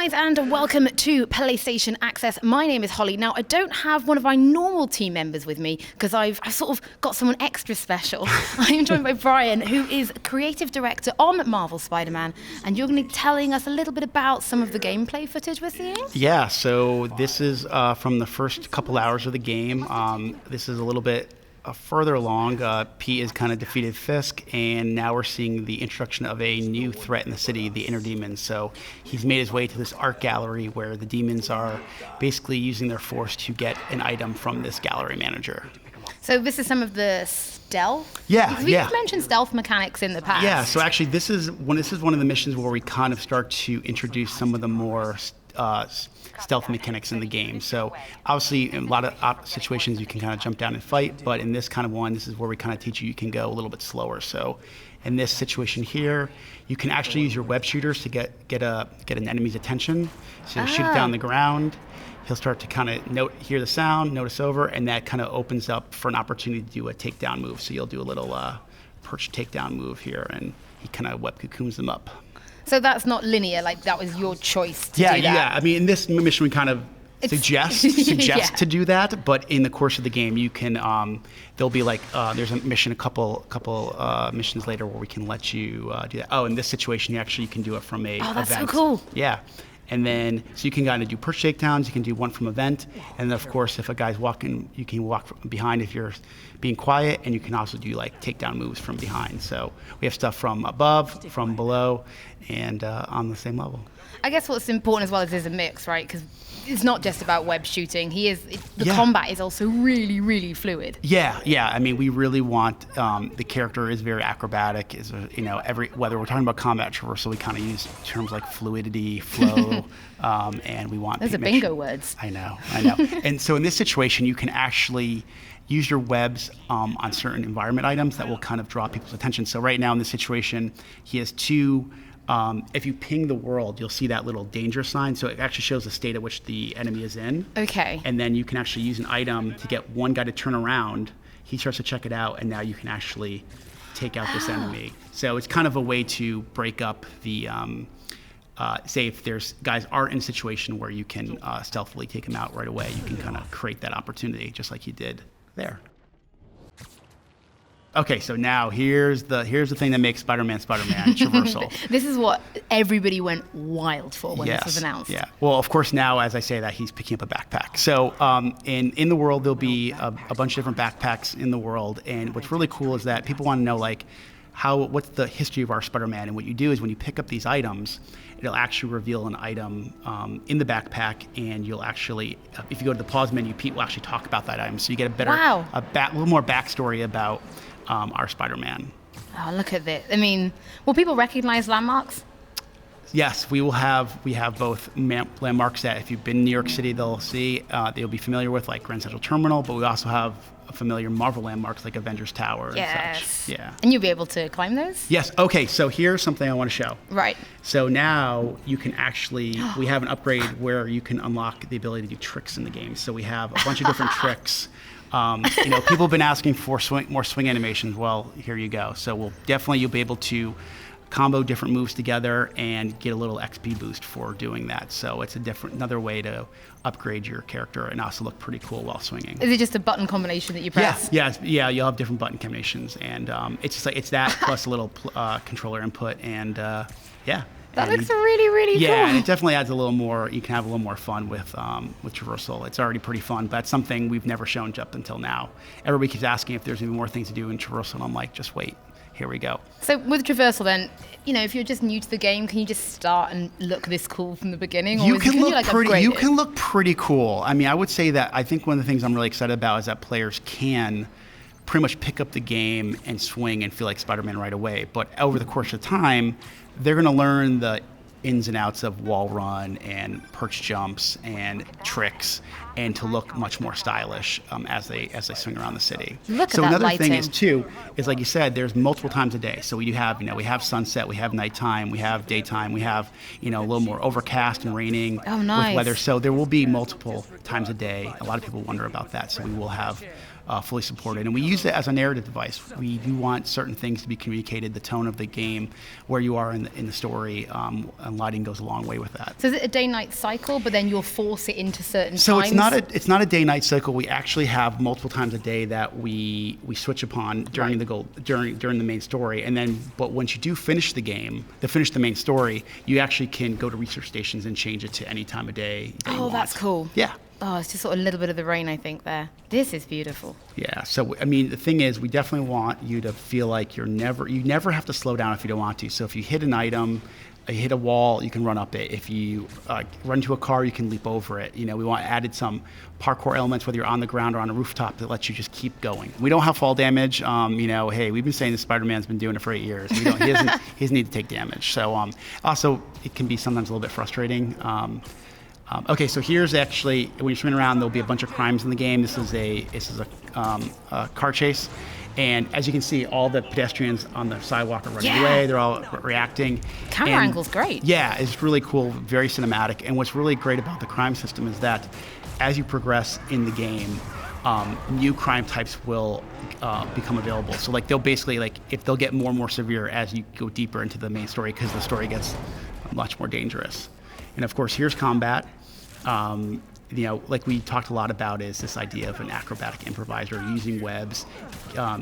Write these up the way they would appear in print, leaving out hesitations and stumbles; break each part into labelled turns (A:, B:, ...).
A: guys, and welcome to PlayStation Access. My name is Holly. Now, I don't have one of my normal team members with me because I've sort of got someone extra special. I am joined by Bryan, who is creative director on Marvel Spider-Man, and you're going to be telling us a little bit about some of the gameplay footage we're seeing?
B: Yeah, so this is from the first couple hours of the game. This is a little bit further along. Pete has kind of defeated Fisk, and now we're seeing the introduction of a new threat in the city, the Inner Demons. So he's made his way to this art gallery where the demons are basically using their force to get an item from this gallery manager.
A: So this is some of the stealth?
B: Yeah,
A: We've mentioned stealth mechanics in the past.
B: Yeah, so actually this is one of the missions where we kind of start to introduce some of the more stealth mechanics in the game. So obviously in a lot of situations you can kind of jump down and fight, but in this kind of one, this is where we kind of teach you can go a little bit slower. So in this situation here, you can actually use your web shooters to get an enemy's attention. So shoot it down the ground. He'll start to kind of hear the sound, notice over, and that kind of opens up for an opportunity to do a takedown move. So you'll do a little perch takedown move here, and he kind of web cocoons them up.
A: So that's not linear, like that was your choice to do that?
B: Yeah. I mean, in this mission, we kind of suggest to do that, but in the course of the game, you can, there'll be like, there's a mission a couple missions later where we can let you do that. Oh, in this situation, you can do it from a event.
A: Oh, that's so cool.
B: Yeah. And then, so you can kind of do perch takedowns, you can do one from event, and then of course, if a guy's walking, you can walk from behind if you're being quiet, and you can also do like takedown moves from behind. So we have stuff from above, from below, and on the same level.
A: I guess what's important as well is there's a mix, right? Because it's not just about web shooting. Combat is also really, really fluid.
B: Yeah. I mean, we really want the character is very acrobatic. Whether we're talking about combat traversal, we kind of use terms like fluidity, flow, and we want.
A: Those are bingo words.
B: I know. And so in this situation, you can actually use your webs on certain environment items that will kind of draw people's attention. So right now in this situation, he has two. If you ping the world, you'll see that little danger sign. So it actually shows the state at which the enemy is in.
A: Okay.
B: And then you can actually use an item to get one guy to turn around. He starts to check it out, and now you can actually take out this enemy. So it's kind of a way to break up the, say if there's guys aren't in a situation where you can stealthily take them out right away, you can kind of create that opportunity just like you did there. Okay, so now here's the thing that makes Spider-Man traversal.
A: This is what everybody went wild for when this was announced.
B: Yeah. Well, of course, now as I say that, he's picking up a backpack. So in the world, there'll be a bunch of different backpacks in the world, and what's really cool is that people want to know like what's the history of our Spider-Man, and what you do is when you pick up these items, it'll actually reveal an item in the backpack, and you'll actually, if you go to the pause menu, Pete will actually talk about that item, so you get a little more backstory about our Spider-Man.
A: Oh, look at this. I mean, will people recognize landmarks?
B: Yes, we have both landmarks that if you've been in New York City, they'll be familiar with, like Grand Central Terminal, but we also have familiar Marvel landmarks like Avengers Tower and such. Yeah.
A: And you'll be able to climb those?
B: Yes. Okay, so here's something I want to show.
A: Right.
B: So now you can actually, we have an upgrade where you can unlock the ability to do tricks in the game. So we have a bunch of different tricks. People have been asking for more swing animations. Well, here you go. So you'll be able to combo different moves together and get a little XP boost for doing that. So it's another way to upgrade your character and also look pretty cool while swinging.
A: Is it just a button combination that you press?
B: Yeah. You'll have different button combinations, and it's just like it's that plus a little controller input, and yeah.
A: That looks really, really cool.
B: Yeah, and it definitely adds a little more. You can have a little more fun with traversal. It's already pretty fun, but it's something we've never shown up until now. Everybody keeps asking if there's even more things to do in traversal, and I'm like, just wait. Here we go.
A: So with traversal, then, if you're just new to the game, can you just start and look this cool from the beginning?
B: You can look pretty cool. I mean, I would say that I think one of the things I'm really excited about is that players can pretty much pick up the game and swing and feel like Spider-Man right away. But over the course of time, they're going to learn the ins and outs of wall run and perch jumps and tricks, and to look much more stylish as they swing around the city.
A: Look
B: so
A: at that
B: another
A: lighting.
B: thing is like you said, there's multiple times a day. So we have sunset, we have nighttime, we have daytime, we have a little more overcast and raining
A: with
B: weather. So there will be multiple times a day. A lot of people wonder about that. So we will have fully supported. And we use it as a narrative device. We do want certain things to be communicated, the tone of the game, where you are in the story, and lighting goes a long way with that.
A: So is it a day-night cycle, but then you'll force it into certain times?
B: So it's not a day-night cycle. We actually have multiple times a day that we switch upon during the main story, and then but once you do finish the game, finish the main story, you actually can go to research stations and change it to any time of day.
A: Oh, that's cool.
B: Yeah.
A: Oh, it's just sort of a little bit of the rain, I think, there. This is beautiful.
B: Yeah. So, I mean, the thing is, we definitely want you to feel like you never have to slow down if you don't want to. So if you hit an item, you hit a wall, you can run up it. If you run to a car, you can leap over it. We want added some parkour elements, whether you're on the ground or on a rooftop, that lets you just keep going. We don't have fall damage. Hey, we've been saying that Spider-Man's been doing it for 8 years. He doesn't need to take damage. So also, it can be sometimes a little bit frustrating. Okay, so here's actually, when you're swimming around, there'll be a bunch of crimes in the game. This is a car chase. And as you can see, all the pedestrians on the sidewalk are running away. They're all reacting.
A: Camera angle's great.
B: Yeah, it's really cool, very cinematic. And what's really great about the crime system is that as you progress in the game, new crime types will become available. So they'll basically, if they'll get more and more severe as you go deeper into the main story, because the story gets much more dangerous. And of course, here's combat. Like we talked a lot about, is this idea of an acrobatic improviser, using webs,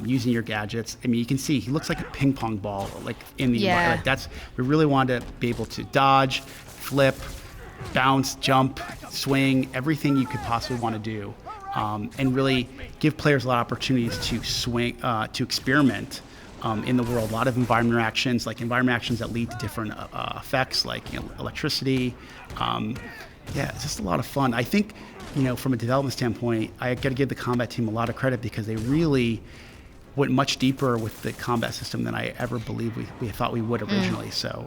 B: using your gadgets. I mean, you can see he looks like a ping pong ball, in the environment. We really want to be able to dodge, flip, bounce, jump, swing, everything you could possibly want to do, and really give players a lot of opportunities to swing, to experiment. In the world, a lot of environment interactions that lead to different effects, electricity. It's just a lot of fun. I think, from a development standpoint, I got to give the combat team a lot of credit, because they really went much deeper with the combat system than I ever believed we thought we would originally. So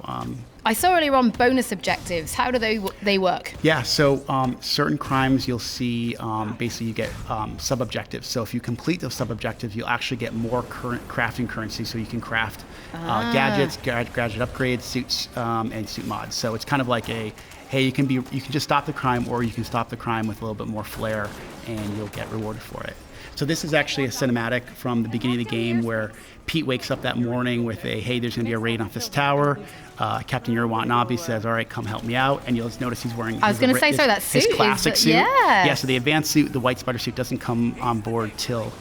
A: I saw earlier on bonus objectives. How do they work?
B: Yeah, so certain crimes you'll see, basically you get sub-objectives. So if you complete those sub-objectives, you'll actually get more crafting currency, so you can craft gadgets, gadget upgrades, suits, and suit mods. So it's kind of like you can just stop the crime, or you can stop the crime with a little bit more flair, and you'll get rewarded for it. So this is actually a cinematic from the beginning of the game, where Pete wakes up that morning with hey, there's going to be a raid on Fisk Tower. Captain Yuri Watanabe says, all right, come help me out. And you'll just notice he's wearing that suit. His classic suit. Yeah, so the advanced suit, the white spider suit, doesn't come on board till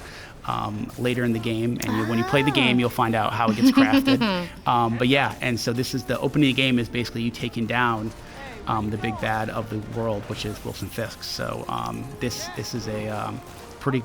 B: later in the game. And when you play the game, you'll find out how it gets crafted. And so this is the opening of the game, is basically you taking down the big bad of the world, which is Wilson Fisk. So this is a pretty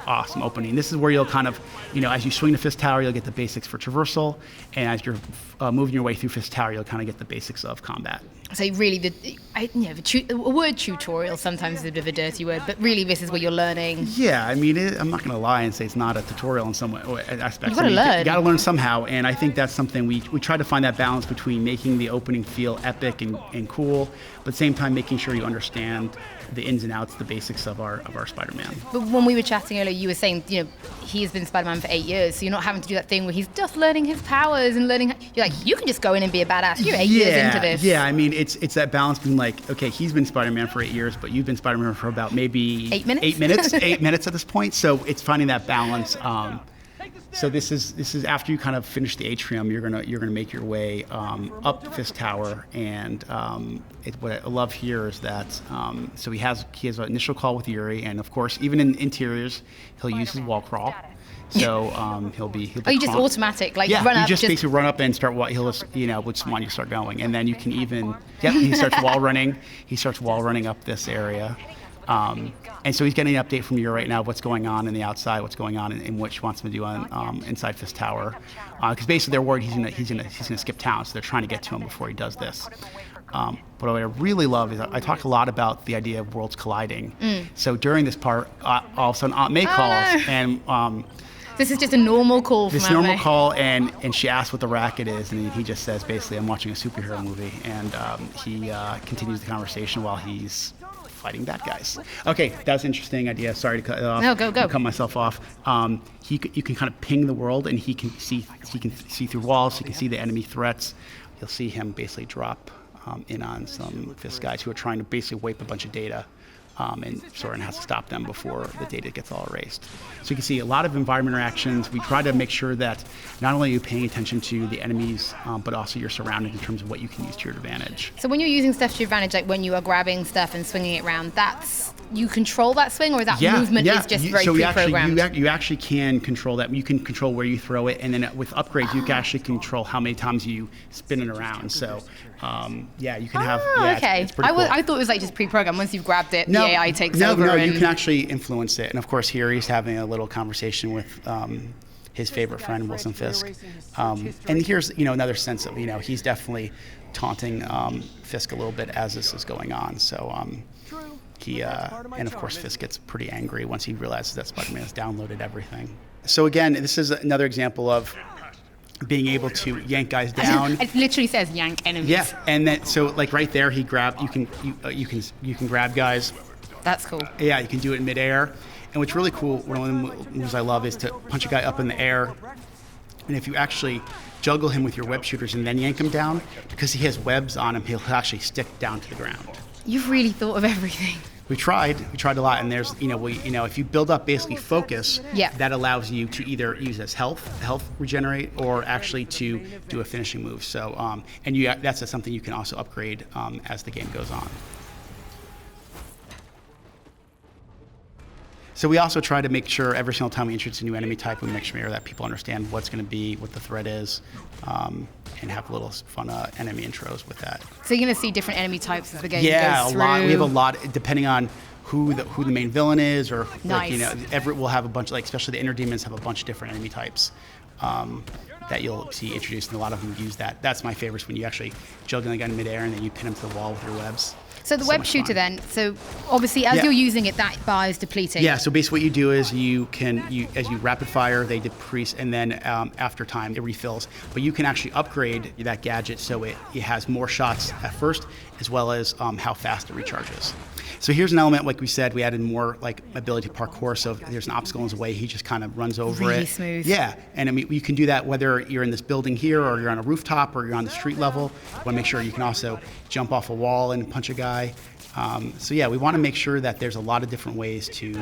B: awesome opening. This is where you'll kind of, as you swing to Fisk Tower, you'll get the basics for traversal, and as you're moving your way through Fisk Tower, you'll kind of get the basics of combat.
A: So really, the word tutorial sometimes is a bit of a dirty word, but really this is where you're learning.
B: Yeah, I mean, I'm not going to lie and say it's not a tutorial in some way, aspects.
A: You've got to learn.
B: You got to learn somehow, and I think that's something we try to find that balance between making the opening feel epic and cool, but at the same time making sure you understand the ins and outs, the basics of our Spider-Man.
A: But when we were chatting earlier, you were saying, he has been Spider-Man for 8 years, so you're not having to do that thing where he's just learning his powers and learning. You're like, you can just go in and be a badass. You're 8 years into this. Yeah,
B: I mean, it's that balance between okay, he's been Spider-Man for 8 years, but you've been Spider-Man for about maybe
A: 8 minutes.
B: 8 minutes, 8 minutes at this point. So it's finding that balance. So this is after you kind of finish the atrium, you're gonna make your way up Fisk Tower, and what I love here is that so he has an initial call with Yuri, and of course even in interiors he'll use his wall crawl. So he'll be.
A: Oh, you just automatic, run up.
B: You just basically run up and start. He'll just, just want you to start going, and then you can even. Yep, he starts wall running. He starts wall running up this area, and so he's getting an update from you right now of what's going on in the outside, what's going on in what he wants him to do on inside Fisk Tower, because basically they're worried he's gonna skip town, so they're trying to get to him before he does this. But what I really love is I talk a lot about the idea of worlds colliding. So during this part, all of a sudden Aunt May calls, and
A: this is just a normal call from Aunt May.
B: Call, and she asks what the racket is, and he just says, basically, I'm watching a superhero movie, and he continues the conversation while he's fighting bad guys. Okay, that was an interesting idea. Sorry to cut it off.
A: No, go.
B: Cut myself off. You can kind of ping the world, and he can see through walls. He can see the enemy threats. You'll see him basically drop in on some Fisk guys who are trying to basically wipe a bunch of data and Soren has to stop them before the data gets all erased. So you can see a lot of environment interactions. We try to make sure that not only are you paying attention to the enemies, but also your surroundings in terms of what you can use to your advantage.
A: So when you're using stuff to your advantage, like when you are grabbing stuff and swinging it around, you control that swing, or that movement is just very pre-programmed?
B: You actually can control that. You can control where you throw it, and then with upgrades, you can actually control how many times you spin it around. So, you can have.
A: Okay.
B: It's pretty cool.
A: I thought it was like just pre-programmed. Once you've grabbed it, the AI takes over.
B: No, you can actually influence it. And of course, here he's having a little conversation with his favorite friend, Wilson Fisk. And here's another sense of he's definitely taunting Fisk a little bit as this is going on. So. And of course, Fisk gets pretty angry once he realizes that Spider-Man has downloaded everything. So again, this is another example of being able to yank guys down.
A: It literally says yank enemies.
B: Yeah, and then like right there, you can grab guys.
A: That's cool.
B: Yeah, you can do it in midair. And what's really cool, one of the moves I love is to punch a guy up in the air, and if you actually juggle him with your web shooters and then yank him down, because he has webs on him, he'll actually stick down to the ground.
A: You've really thought of everything.
B: We tried a lot, and there's, if you build up basically focus, that allows you to either use as health regenerate, or actually to do a finishing move. So, that's something you can also upgrade as the game goes on. So we also try to make sure every single time we introduce a new enemy type, we make sure that people understand what's going to be, what the threat is, and have little fun enemy intros with that.
A: So you're going to see different enemy types as the game
B: goes
A: through?
B: Yeah, a lot. We have a lot, depending on who the main villain is, or
A: nice.
B: We'll have a bunch, especially the inner demons have a bunch of different enemy types that you'll see introduced, and a lot of them use that. That's my favorite, when you actually juggle a guy in midair and then you pin him to the wall with your webs.
A: So the web shooter then, so obviously as you're using it, that bar is depleting. Yeah,
B: so basically what you do is as you rapid fire, they decrease, and then after time, it refills. But you can actually upgrade that gadget so it has more shots at first, as well as how fast it recharges. So here's an element, like we said, we added more ability to parkour, so if there's an obstacle in his way, he just kind of runs over
A: really
B: it.
A: Smooth.
B: Yeah, and you can do that whether you're in this building here, or you're on a rooftop, or you're on the street level. You want to make sure you can also jump off a wall and punch a guy. We want to make sure that there's a lot of different ways to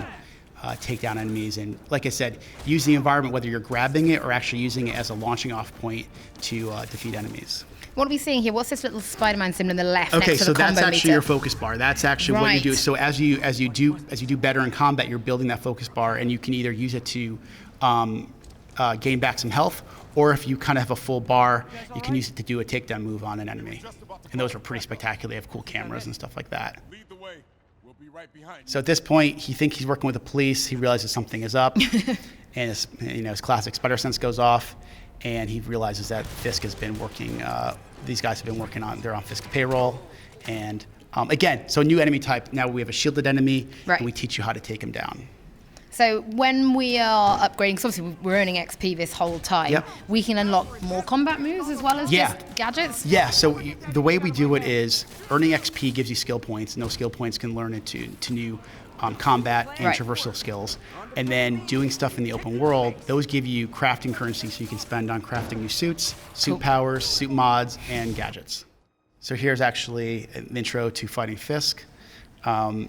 B: take down enemies, and like I said, use the environment, whether you're grabbing it or actually using it as a launching off point to defeat enemies.
A: What are we seeing here? What's this little Spider-Man symbol on the left
B: next
A: to the combo meter?
B: Okay, so that's actually your focus bar. That's actually what you do. So as you do better in combat, you're building that focus bar, and you can either use it to gain back some health, or if you kind of have a full bar, you can use it to do a takedown move on an enemy. And those are pretty spectacular. They have cool cameras and stuff like that. So at this point, he thinks he's working with the police. He realizes something is up, and his classic spider sense goes off, and he realizes that Fisk has been working. These guys have been working they're on Fisk payroll, and again, so new enemy type. Now we have a shielded enemy, and we teach you how to take him down.
A: So when we are upgrading, because obviously we're earning XP this whole time, we can unlock more combat moves as well as just gadgets?
B: Yeah, so the way we do it is earning XP gives you skill points. No skill points can learn it to new combat and traversal skills. And then doing stuff in the open world, those give you crafting currency, so you can spend on crafting new suits, suit powers, suit mods, and gadgets. So here's actually an intro to fighting Fisk. One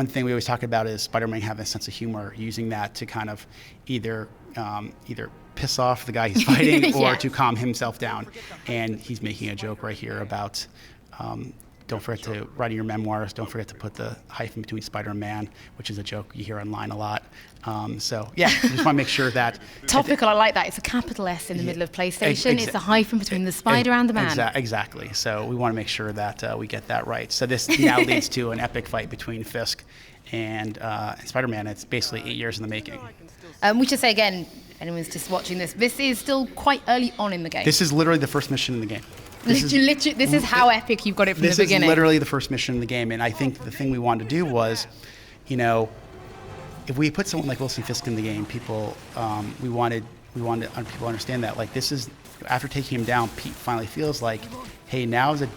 B: thing we always talk about is Spider-Man having a sense of humor, using that to kind of either piss off the guy he's fighting or to calm himself down. And he's making a joke right here about don't forget to write in your memoirs, don't forget to put the hyphen between Spider and Man, which is a joke you hear online a lot. We just want to make sure that...
A: Topical, I like that. It's a capital S in the middle of PlayStation. It's a hyphen between the spider and the man.
B: Exactly. So we want to make sure that we get that right. So this now leads to an epic fight between Fisk and Spider-Man. It's basically 8 years in the making.
A: We should say again, if anyone's just watching this is still quite early on in the game.
B: This is literally the first mission in the game.
A: This is how epic you've got it from the beginning.
B: This is literally the first mission in the game, and I think the thing we wanted to do was, if we put someone like Wilson Fisk in the game, we wanted people to understand that this is, after taking him down, Pete finally feels like, hey, now the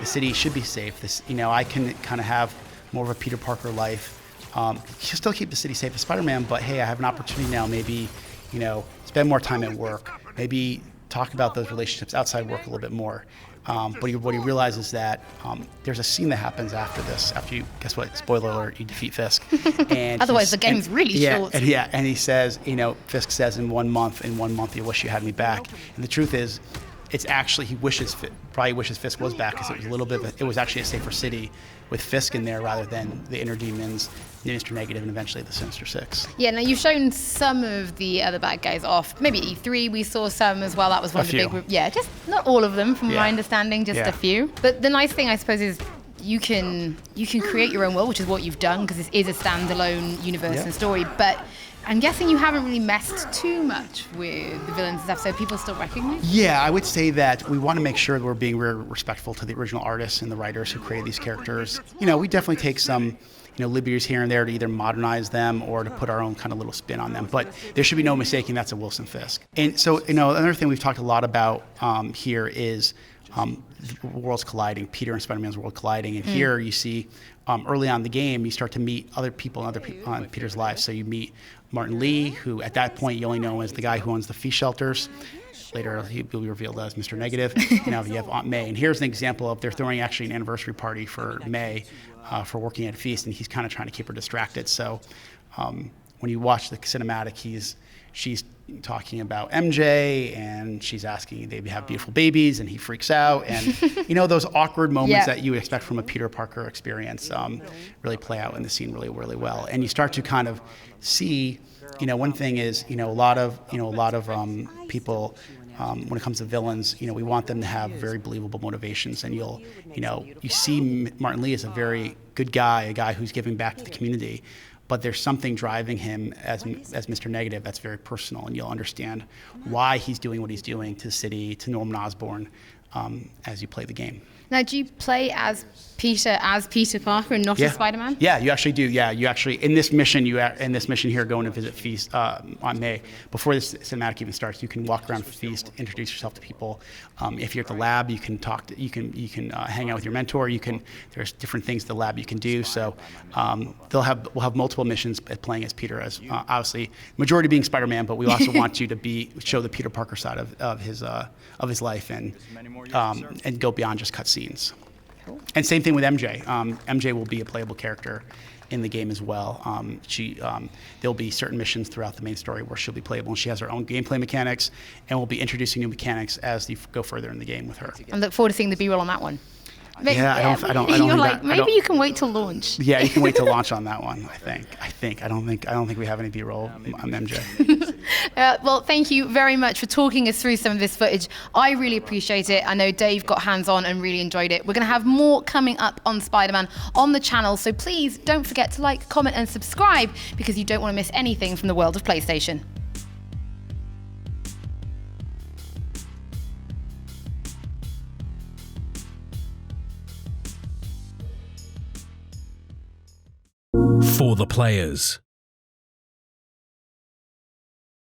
B: city should be safe. I can kind of have more of a Peter Parker life. Still keep the city safe as Spider-Man, but hey, I have an opportunity now. Maybe spend more time at work. Maybe talk about those relationships outside work a little bit more. But what he realizes that there's a scene that happens after this. After you, guess what? Spoiler alert! You defeat Fisk. And
A: Otherwise, the game's really short.
B: And he says, Fisk says, in 1 month, you wish you had me back. And the truth is, it's actually probably wishes Fisk was back, because it was a little bit. It was actually a safer city with Fisk in there rather than the Inner Demons, Mr. Negative, and eventually the Sinister Six.
A: Yeah, now you've shown some of the other bad guys off. Maybe at E3 we saw some as well. That was one of the big groups. Yeah, just not all of them from my understanding, just a few. But the nice thing, I suppose, is you can create your own world, which is what you've done, because this is a standalone universe and story. But I'm guessing you haven't really messed too much with the villains and stuff, so people still recognize?
B: Yeah, I would say that we want to make sure that we're being very respectful to the original artists and the writers who created these characters. We definitely take some liberties here and there to either modernize them or to put our own kind of little spin on them. But there should be no mistaking that's a Wilson Fisk. And so, another thing we've talked a lot about here is worlds colliding, Peter and Spider-Man's world colliding. And here you see early on in the game, you start to meet other people in Peter's lives. So you meet Martin Lee, who at that point you only know as the guy who owns the feast shelters. Later he'll be revealed as Mr. Negative. You have Aunt May. And here's an example of they're throwing actually an anniversary party for May for working at a feast, and he's kind of trying to keep her distracted. So when you watch the cinematic, she's talking about MJ, and she's asking they have beautiful babies, and he freaks out. And those awkward moments that you would expect from a Peter Parker experience really play out in the scene really, really well. And you start to kind of see, one thing is, a lot of people, when it comes to villains, we want them to have very believable motivations. And you see Martin Lee as a very good guy, a guy who's giving back to the community. But there's something driving him as Mr. Negative that's very personal, and you'll understand why he's doing what he's doing to the city, to Norman Osborn, as you play the game.
A: Now, do you play as Peter Parker and not as Spider-Man?
B: Yeah, you actually do. Yeah, you actually in this mission here, going to visit Feast on May. Before this cinematic even starts, you can walk around Feast, introduce yourself to people. If you're at the lab, you can talk. You can hang out with your mentor. There's different things at the lab you can do. So we'll have multiple missions playing as Peter, as obviously majority being Spider-Man, but we also want you to show the Peter Parker side of his life and go beyond just cutscenes. Cool. And same thing with MJ. MJ will be a playable character in the game as well. There'll be certain missions throughout the main story where she'll be playable, and she has her own gameplay mechanics, and we'll be introducing new mechanics as you go further in the game with her.
A: I look forward to seeing the B-roll on that one.
B: Maybe,
A: maybe you can wait till launch.
B: Yeah, you can wait till launch on that one. I think. I don't think we have any B-roll on MJ.
A: Well, thank you very much for talking us through some of this footage. I really appreciate it. I know Dave got hands-on and really enjoyed it. We're going to have more coming up on Spider-Man on the channel, so please don't forget to like, comment, and subscribe, because you don't want to miss anything from the world of PlayStation.
C: For the players.